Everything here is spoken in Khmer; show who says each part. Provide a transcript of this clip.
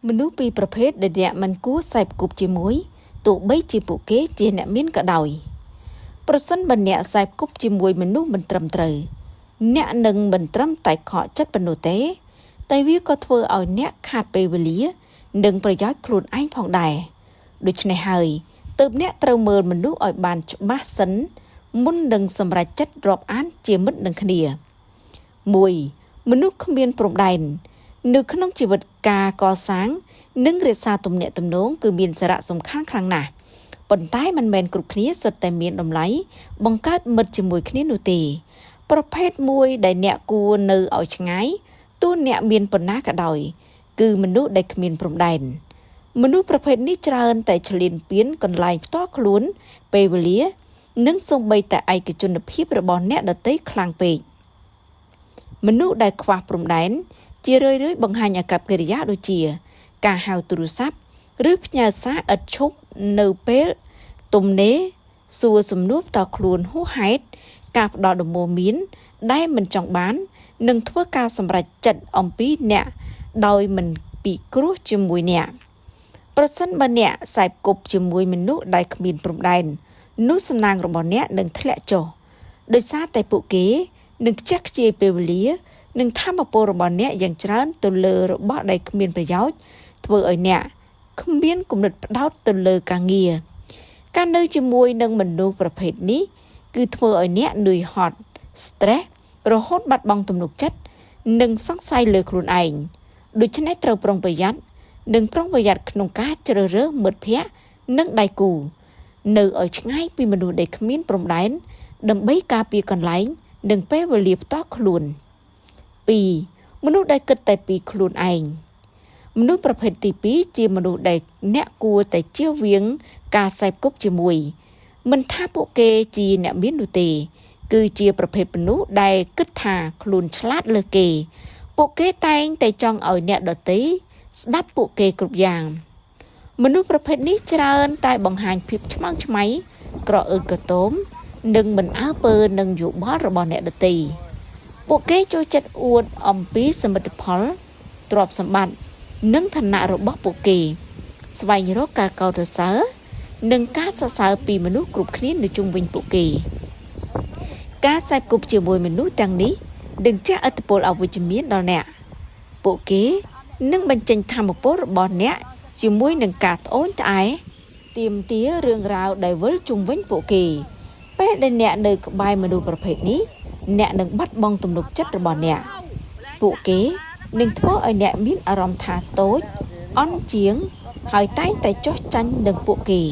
Speaker 1: មនុស្សពីរប្រភេទដែលអ្នកមិនគួរសេពគប់ជាមួយទោះបីជាពួកគេជាអ្នកមានក៏ដោយប្រសិនបើអ្នកសេពគប់ជាមួយមនុស្សមិនត្រឹមត្រូវអ្នកនឹងមិនត្រឹមតែខកចិត្តប៉ុណ្ណោះទេតែវាក៏ធ្វើឲ្យអ្នកខាតពេលវេលានិងប្រយោជន៍ខ្លួនឯងផងដែរដូច្នេះហើយទើបអ្នកត្រូវមើលមនុស្សឲ្យបានច្បាស់សិនមុននឹងសម្រេចចិត្តរាប់អានជាមិត្តនឹងគ្នា 1. មនុស្សគ្មានព្រំដែននៅក្នុងជីវិតការកសាងនិងរក្សាទំនាក់ទំនងគឺមានសារៈសំខាន់ខ្លាំងណាស់ប៉ុន្តែមិនមែនគ្រប់គ្នាសុទ្ធតែមានតម្លៃបង្កើតមិត្តជាមួយគ្នានោះទេប្រភេទមួយដែលអ្នកគួរនៅឲ្យឆ្ងាយទោះអ្នកមានប៉ុណ្ណាក៏ដោយគឺមនុស្សដែលគ្មានព្រំដែនមនុស្សប្រភេទនេះច្រើនតែឆ្លៀនពៀនកន្លែងផ្ទាល់ខ្លួនពេលវេលានិងសូម្បីតែឯកជនភាពរបស់អ្នកដទៃខ្លាំងពេកមនុស្សដែលខ្វះព្រំដែនជារឿយៗបង្ហាញអាកប្បកិរិយាដូចជាការហៅទូរស័ព្ទឬផ្ញើសារឥតឈប់នៅពេលទំនេរសួរសំណួរតខ្លួនហួសហេតុការផ្ដល់ដំបូន្មានដែលមិនចង់បាននិងធ្វើការសម្រេចចិត្តអំពីអ្នកដោយមិនពិគ្រោះជាមួយអ្នកប្រសិនបើអ្នកសេពគប់ជាមួយមនុស្សដែលគ្មានព្រំដែននោះសំណាងរបស់អ្នកនឹងធ្លាក់ចុះដោយសារតែពួកគេនឹងខ្ជះខ្ជាយពេលវេលានិងថាមពលរបស់អ្នកយ៉ាងច្រើនទៅលើរបស់ដែលគ្មានប្រយោជន៍ធ្វើឲ្យអ្នកគ្មានគំនិតផ្ដោតទៅលើការងារការនៅជាមួយនឹងមនុស្សប្រភេទនេះគឺធ្វើឲ្យអ្នកនឿយហត់ stress រហូតបាត់បង់ទំនុកចិត្តនិងសង្ស័យលើខ្លួនឯងដូច្នេះត្រូវប្រុងប្រយ័ត្នក្នុងការជ្រើសរើសមិត្តភ័ក្តិនិងដៃគូនៅឲ្យឆ្ងាយពីមនុស្សដែលគ្មានព្រំដែនដើម្បីការពារកន្លែងនិងពេលវេលាផ្ទាល់ខ្លួន 2. មនុស្សដែលគិតតែពីខ្លួនឯងមនុស្សប្រភេទទី2ជាមនុស្សដែលអ្នកគួរតែជៀសវាងការសេពគប់ជាមួយមិនថាពួកគេជាអ្នកមាននោះទេគឺជាប្រភេទមនុស្សដែលគិតថាខ្លួនឆ្លាតលើគេពួកគេតែងតែចង់ឲ្យអ្នកដទៃស្ដាប់ពួកគេគ្រប់យ៉ាងមនុស្សប្រភេទនេះច្រើនតែបង្ហាញភាពឆ្មើងឆ្មៃក្រអឺតក្រទមនិងមិនអើពើនឹងយោបល់របស់អ្នកដទៃពួកគេចូលចិត្តអួតអំពីសមិទ្ធផលទ្រព្យសម្បត្តិនិងឋានៈរបស់ពួកគេស្វែងរកការកោតសរសើរនិងការសរសើរពីមនុស្សគ្រប់គ្នានៅជុំវិញពួកគេការសេពគប់ជាមួយមនុស្សទាំងនេះនឹងជះឥទ្ធិពលអវិជ្ជមានដល់អ្នកពួកគេនឹងបញ្ចេញថាមពលរបស់អ្នកជាមួយនឹងការត្អូញត្អែទាមទាររឿងរ៉ាវដែលវិលជុំវិញពួកគេពេលដែលអ្នកនៅក្បែរមនុស្សប្រភេទនេះអ្នកនឹងបាត់បង់ទំនុកចិត្តរបស់អ្នកពួកគេនឹងធ្វើឲ្យអ្នកមានអារម្មណ៍ថាតូចអន់ជាងហើយតែងតែចោះចាញ់នឹងពួកគេ